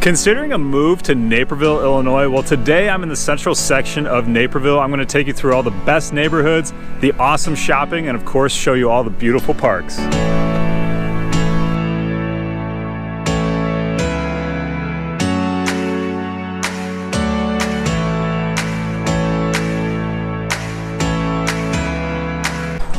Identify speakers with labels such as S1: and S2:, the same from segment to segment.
S1: Considering a move to Naperville, Illinois, well today I'm in the central section of Naperville. I'm going to take you through all the best neighborhoods, the awesome shopping, and of course show you all the beautiful parks.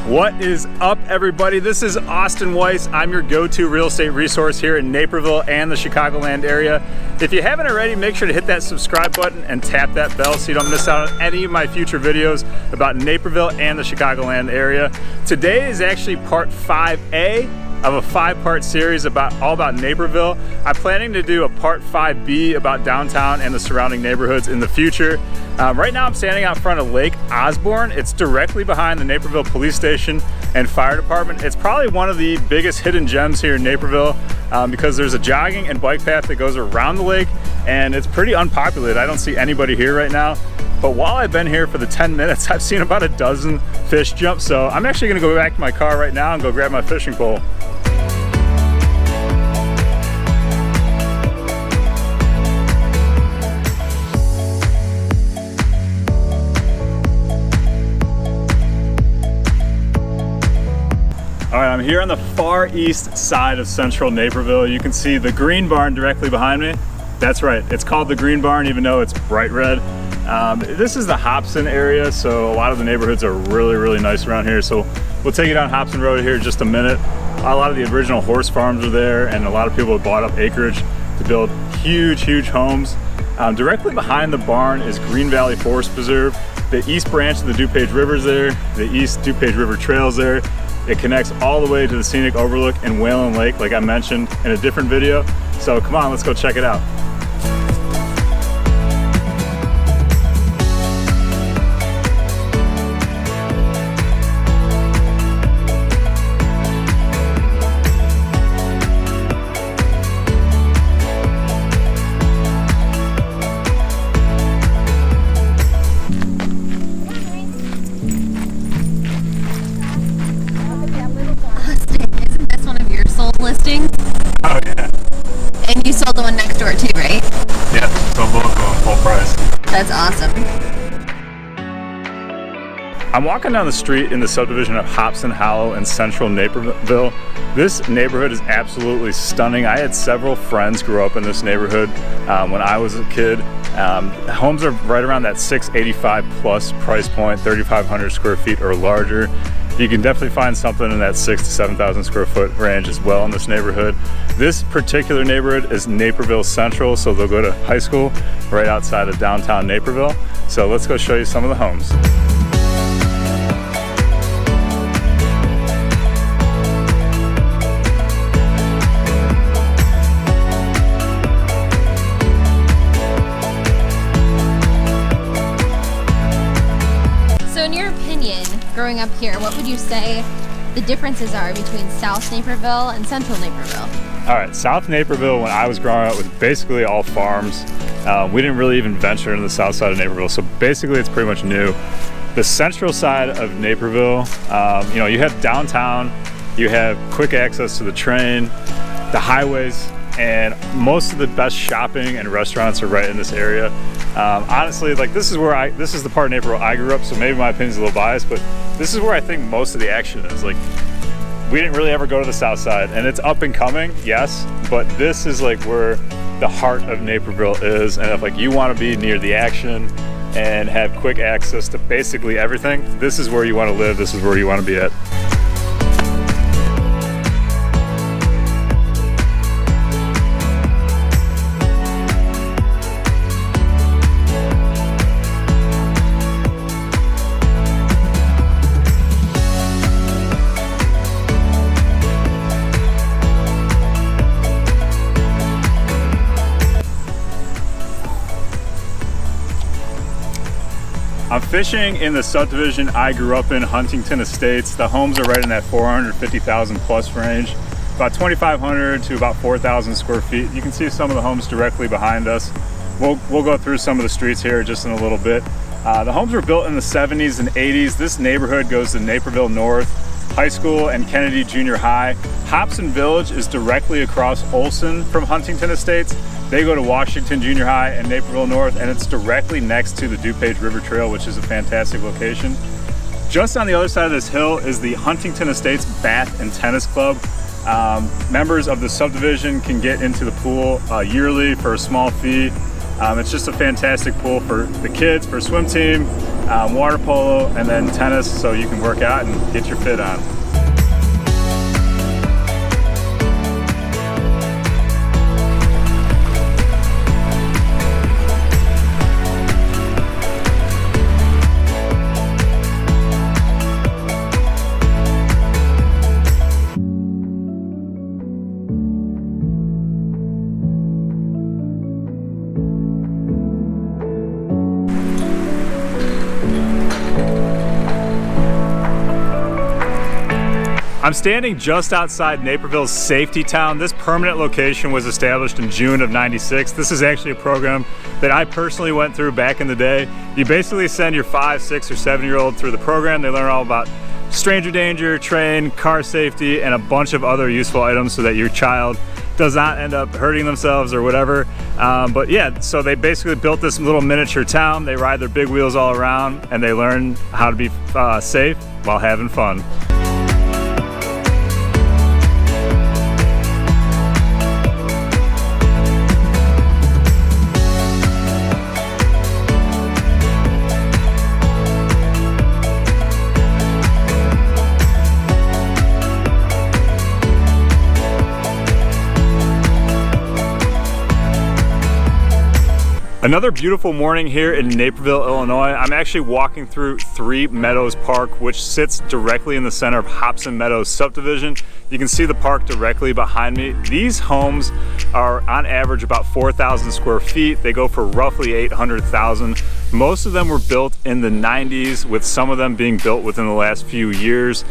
S1: What is up, everybody? This is Austin Weiss. I'm your go-to real estate resource here in Naperville and the Chicagoland area. If you haven't already, make sure to hit that subscribe button and tap that bell so you don't miss out on any of my future videos about Naperville and the Chicagoland area. Today is actually part 5A of a 5-part series all about Naperville. I'm planning to do a part 5B about downtown and the surrounding neighborhoods in the future. Right now I'm standing out front of Lake Osborne. It's directly behind the Naperville Police Station and Fire Department. It's probably one of the biggest hidden gems here in Naperville because there's a jogging and bike path that goes around the lake and it's pretty unpopulated. I don't see anybody here right now. But while I've been here for the 10 minutes, I've seen about a dozen fish jump. So I'm actually gonna go back to my car right now and go grab my fishing pole. All right, I'm here on the far east side of central Naperville. You can see the green barn directly behind me. That's right, it's called the Green Barn even though it's bright red. This is the Hobson area, so a lot of the neighborhoods are really nice around here. So we'll take you down Hobson Road here in just a minute. A lot of the original horse farms are there and a lot of people have bought up acreage to build huge homes. Directly behind the barn is Green Valley Forest Preserve. The east branch of the DuPage River is there. The East DuPage River Trail is there. It connects all the way to the scenic overlook in Whalen Lake, like I mentioned in a different video. So come on, let's go check it out.
S2: Listing?
S1: Oh yeah.
S2: And you sold the one next door too, right?
S1: Yeah, sold both of them full price.
S2: That's awesome.
S1: I'm walking down the street in the subdivision of Hobson Hollow in central Naperville. This neighborhood is absolutely stunning. I had several friends grow up in this neighborhood when I was a kid. Homes are right around that $685 plus price point, 3,500 square feet or larger. You can definitely find something in that 6,000 to 7,000 square foot range as well in this neighborhood. This particular neighborhood is Naperville Central, so they'll go to high school right outside of downtown Naperville. So let's go show you some of the homes.
S2: So in your opinion, growing up here, what would you say the differences are between South Naperville and Central Naperville?
S1: All right, South Naperville when I was growing up was basically all farms. We didn't really even venture into the south side of Naperville, so basically it's pretty much new. The central side of Naperville, you have downtown, you have quick access to the train, the highways, and most of the best shopping and restaurants are right in this area. Honestly, like this is the part of Naperville I grew up, so maybe my opinion's a little biased, but this is where I think most of the action is. Like, we didn't really ever go to the south side, and it's up and coming, yes, but this is like where the heart of Naperville is, and if like you want to be near the action and have quick access to basically everything, this is where you want to live, this is where you want to be at. I'm fishing in the subdivision I grew up in, Huntington Estates. The homes are right in that 450,000 plus range, about 2,500 to about 4,000 square feet. You can see some of the homes directly behind us. We'll go through some of the streets here just in a little bit. The homes were built in the 70s and 80s. This neighborhood goes to Naperville North, High School and Kennedy Junior High. Hobson Village is directly across Olson from Huntington Estates. They go to Washington Junior High and Naperville North, and it's directly next to the DuPage River Trail, which is a fantastic location. Just on the other side of this hill is the Huntington Estates Bath and Tennis Club. Members of the subdivision can get into the pool yearly for a small fee. It's just a fantastic pool for the kids, for swim team, water polo, and then tennis, so you can work out and get your fit on. I'm standing just outside Naperville's Safety Town. This permanent location was established in June of '96. This is actually a program that I personally went through back in the day. You basically send your 5, 6, or 7-year-old through the program. They learn all about stranger danger, train, car safety, and a bunch of other useful items so that your child does not end up hurting themselves or whatever. But yeah, so they basically built this little miniature town. They ride their big wheels all around, and they learn how to be safe while having fun. Another beautiful morning here in Naperville, Illinois. I'm actually walking through Three Meadows Park, which sits directly in the center of Hobson Meadows subdivision. You can see the park directly behind me. These homes are on average about 4,000 square feet. They go for roughly 800,000. Most of them were built in the 90s, with some of them being built within the last few years.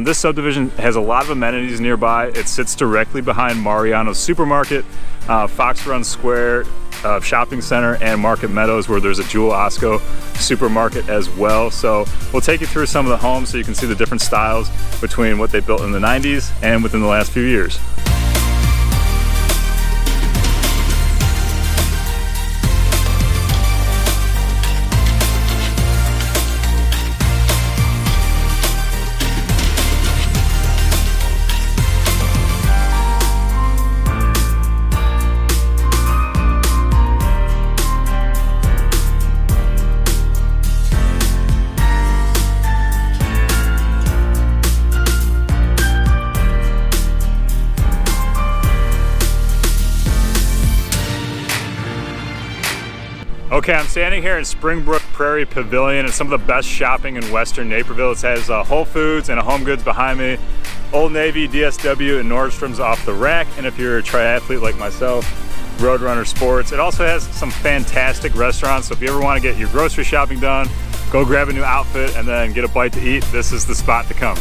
S1: This subdivision has a lot of amenities nearby. It sits directly behind Mariano's Supermarket, Fox Run Square, shopping center, and Market Meadows, where there's a Jewel Osco supermarket as well. So we'll take you through some of the homes so you can see the different styles between what they built in the 90s and within the last few years. Okay, I'm standing here in Springbrook Prairie Pavilion. It's some of the best shopping in Western Naperville. It has Whole Foods and a Home Goods behind me, Old Navy, DSW, and Nordstrom's off the rack. And if you're a triathlete like myself, Roadrunner Sports. It also has some fantastic restaurants, so if you ever want to get your grocery shopping done, go grab a new outfit, and then get a bite to eat, this is the spot to come.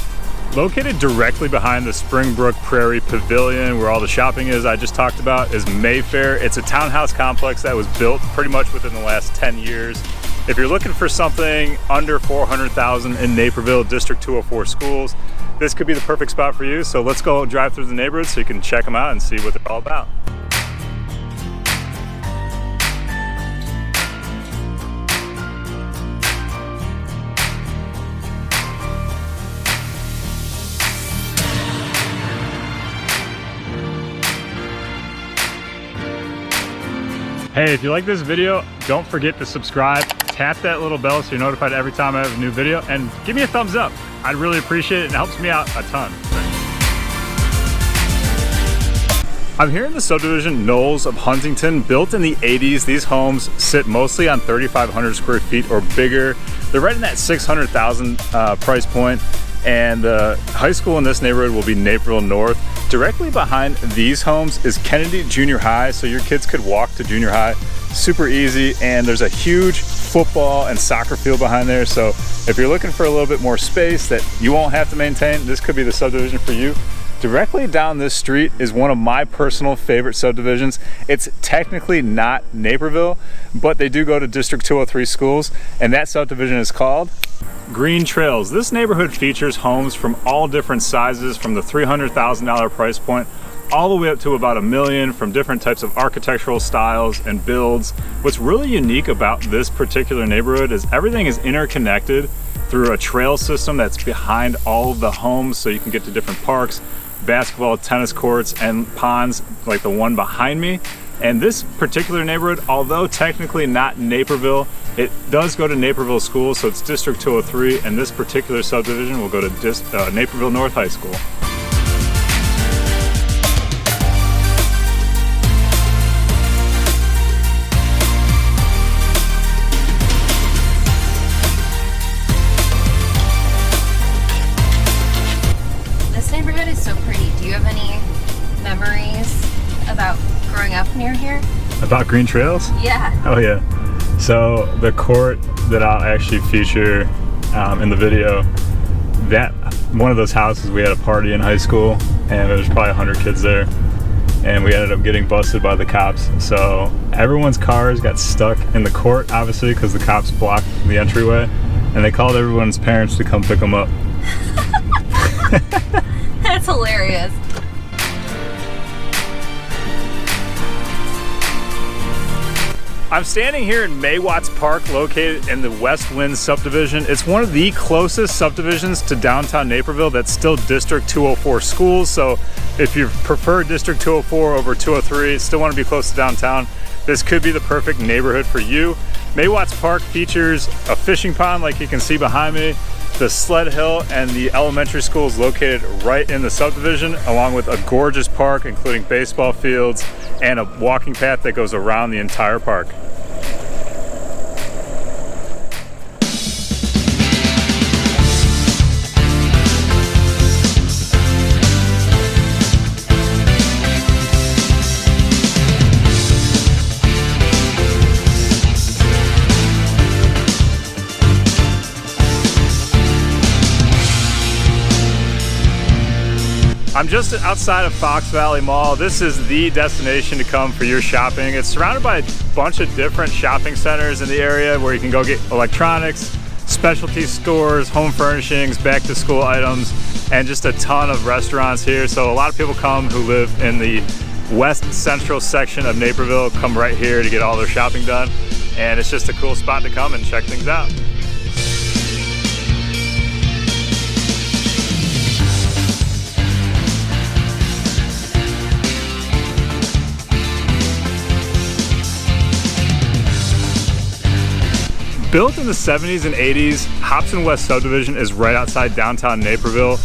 S1: Located directly behind the Springbrook Prairie Pavilion, where all the shopping is I just talked about, is Mayfair. It's a townhouse complex that was built pretty much within the last 10 years. If you're looking for something under $400,000 in Naperville, District 204 schools, this could be the perfect spot for you. So let's go drive through the neighborhood so you can check them out and see what they're all about. Hey, if you like this video, don't forget to subscribe, tap that little bell so you're notified every time I have a new video, and give me a thumbs up. I'd really appreciate it. It helps me out a ton. I'm here in the subdivision Knolls of Huntington. Built in the 80s, these homes sit mostly on 3,500 square feet or bigger. They're right in that 600,000 price point. And the high school in this neighborhood will be Naperville North. Directly behind these homes is Kennedy Junior High, so your kids could walk to junior high super easy. And there's a huge football and soccer field behind there, so if you're looking for a little bit more space that you won't have to maintain, this could be the subdivision for you. Directly down this street is one of my personal favorite subdivisions. It's technically not Naperville, but they do go to District 203 schools, and that subdivision is called Green Trails. This neighborhood features homes from all different sizes, from the $300,000 price point all the way up to about $1 million, from different types of architectural styles and builds. What's really unique about this particular neighborhood is everything is interconnected through a trail system that's behind all of the homes, so you can get to different parks, basketball, tennis courts, and ponds like the one behind me. And this particular neighborhood, although technically not Naperville, it does go to Naperville schools, so it's District 203, and this particular subdivision will go to Naperville North High School.
S2: This neighborhood is so pretty. Do you have any memories about growing up near here?
S1: About Green Trails?
S2: Yeah.
S1: Oh yeah. So the court that I'll actually feature in the video, that one of those houses, we had a party in high school, and there was probably 100 kids there, and we ended up getting busted by the cops. So everyone's cars got stuck in the court, obviously, because the cops blocked the entryway, and they called everyone's parents to come pick them up.
S2: That's hilarious.
S1: I'm standing here in Maywatts Park, located in the West Wind subdivision. It's one of the closest subdivisions to downtown Naperville that's still District 204 schools. So if you prefer District 204 over 203, still want to be close to downtown, this could be the perfect neighborhood for you. Maywatts Park features a fishing pond like you can see behind me, the sled hill, and the elementary school is located right in the subdivision, along with a gorgeous park including baseball fields and a walking path that goes around the entire park. I'm just outside of Fox Valley Mall. This is the destination to come for your shopping. It's surrounded by a bunch of different shopping centers in the area where you can go get electronics, specialty stores, home furnishings, back to school items, and just a ton of restaurants here. So a lot of people come who live in the west central section of Naperville, come right here to get all their shopping done. And it's just a cool spot to come and check things out. Built in the 70s and 80s, Hobson West subdivision is right outside downtown Naperville.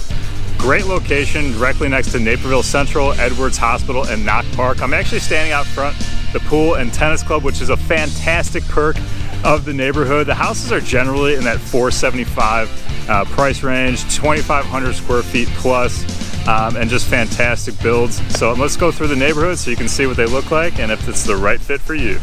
S1: Great location, directly next to Naperville Central, Edwards Hospital, and Knock Park. I'm actually standing out front the pool and tennis club, which is a fantastic perk of the neighborhood. The houses are generally in that $475 price range, 2,500 square feet plus, and just fantastic builds. So let's go through the neighborhood so you can see what they look like and if it's the right fit for you.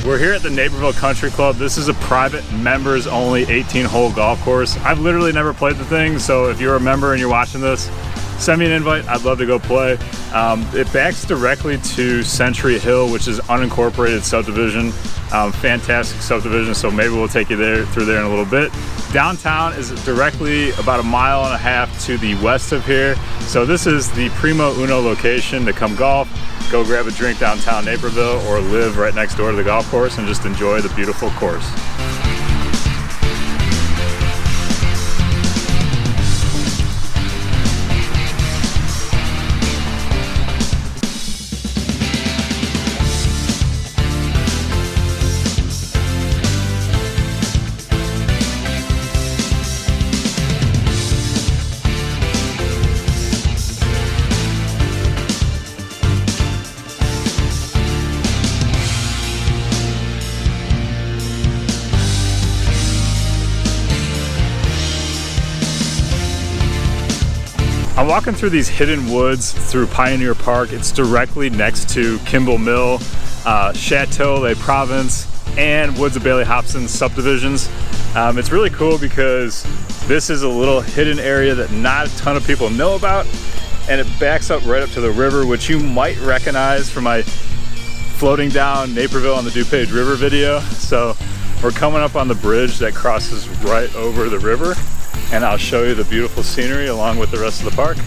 S1: We're here at the Naperville Country Club. This is a private members only 18-hole golf course. I've literally never played the thing, so if you're a member and you're watching this, send me an invite. I'd love to go play. It backs directly to Century Hill, which is unincorporated subdivision. Fantastic subdivision, so maybe we'll take you through there in a little bit. Downtown is directly about 1.5 miles to the west of here. So this is the primo uno location to come golf, go grab a drink downtown Naperville, or live right next door to the golf course and just enjoy the beautiful course. I'm walking through these hidden woods through Pioneer Park. It's directly next to Kimball Mill, Chateau Le Provence, and Woods of Bailey Hobson subdivisions. It's really cool because this is a little hidden area that not a ton of people know about, and it backs up right up to the river, which you might recognize from my floating down Naperville on the DuPage River video. So we're coming up on the bridge that crosses right over the river, and I'll show you the beautiful scenery along with the rest of the park.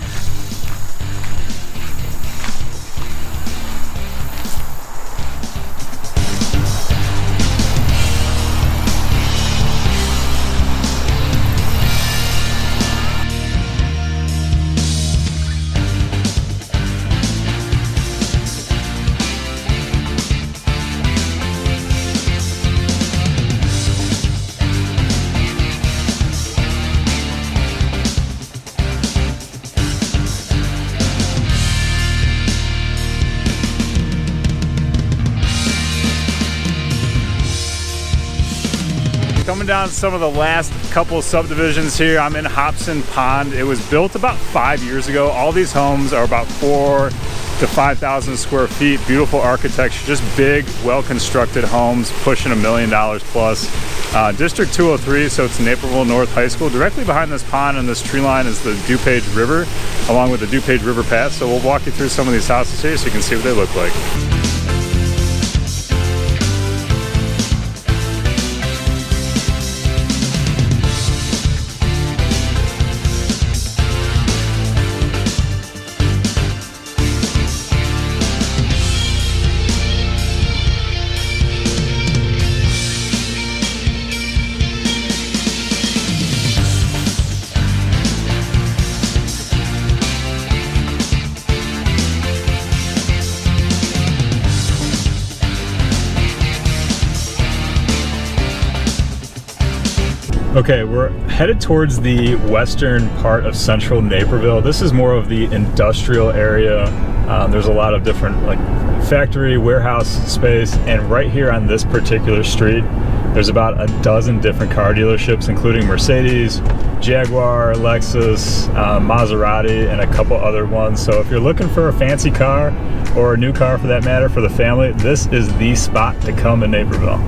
S1: Coming down some of the last couple of subdivisions here. I'm in Hobson Pond. It was built about 5 years ago. All these homes are about 4,000 to 5,000 square feet. Beautiful architecture, just big, well-constructed homes, pushing $1 million plus. District 203, so it's Naperville North High School. Directly behind this pond and this tree line is the DuPage River, along with the DuPage River Path. So we'll walk you through some of these houses here so you can see what they look like. Okay, we're headed towards the western part of central Naperville. This is more of the industrial area. There's a lot of different like factory, warehouse space, and right here on this particular street, there's about a dozen different car dealerships, including Mercedes, Jaguar, Lexus, Maserati, and a couple other ones. So if you're looking for a fancy car, or a new car for that matter, for the family, this is the spot to come in Naperville.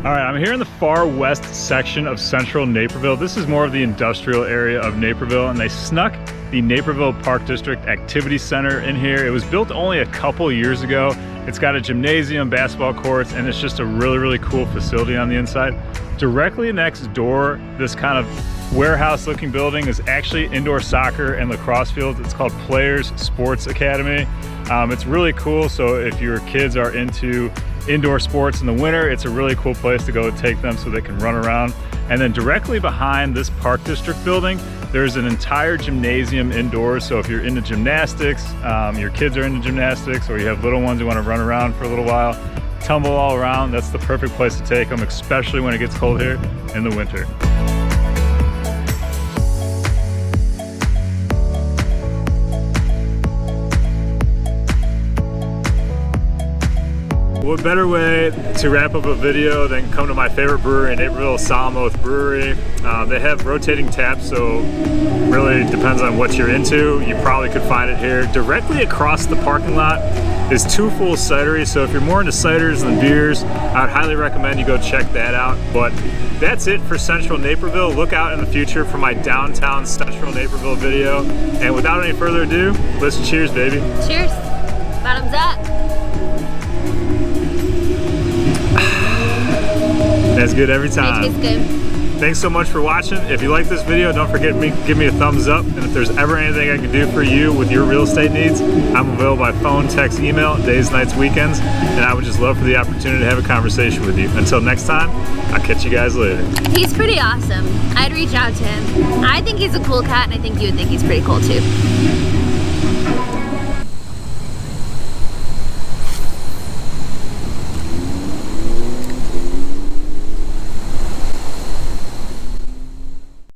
S1: All right, I'm here in the far west section of central Naperville. This is more of the industrial area of Naperville, and they snuck the Naperville Park District Activity Center in here. It was built only a couple years ago. It's got a gymnasium, basketball courts, and it's just a really, really cool facility on the inside. Directly next door, this kind of warehouse looking building is actually indoor soccer and lacrosse fields. It's called Players Sports Academy. It's really cool, so if your kids are into indoor sports in the winter, it's a really cool place to go take them so they can run around. And then directly behind this Park District building, there's an entire gymnasium indoors. So if you're into gymnastics, your kids are into gymnastics, or you have little ones who want to run around for a little while, tumble all around, that's the perfect place to take them, especially when it gets cold here in the winter. What better way to wrap up a video than come to my favorite brewery in Naperville, Solemn Oath Brewery. They have rotating taps, so really depends on what you're into. You probably could find it here. Directly across the parking lot is Two Full Cidery, so if you're more into ciders than beers, I would highly recommend you go check that out. But that's it for Central Naperville. Look out in the future for my downtown Central Naperville video. And without any further ado, let's cheers, baby.
S2: Cheers. Bottoms up.
S1: That's good every time.
S2: It tastes good.
S1: Thanks so much for watching. If you like this video, don't forget to give me a thumbs up. And if there's ever anything I can do for you with your real estate needs, I'm available by phone, text, email, days, nights, weekends. And I would just love for the opportunity to have a conversation with you. Until next time, I'll catch you guys later.
S2: He's pretty awesome. I'd reach out to him. I think he's a cool cat, and I think you would think he's pretty cool too.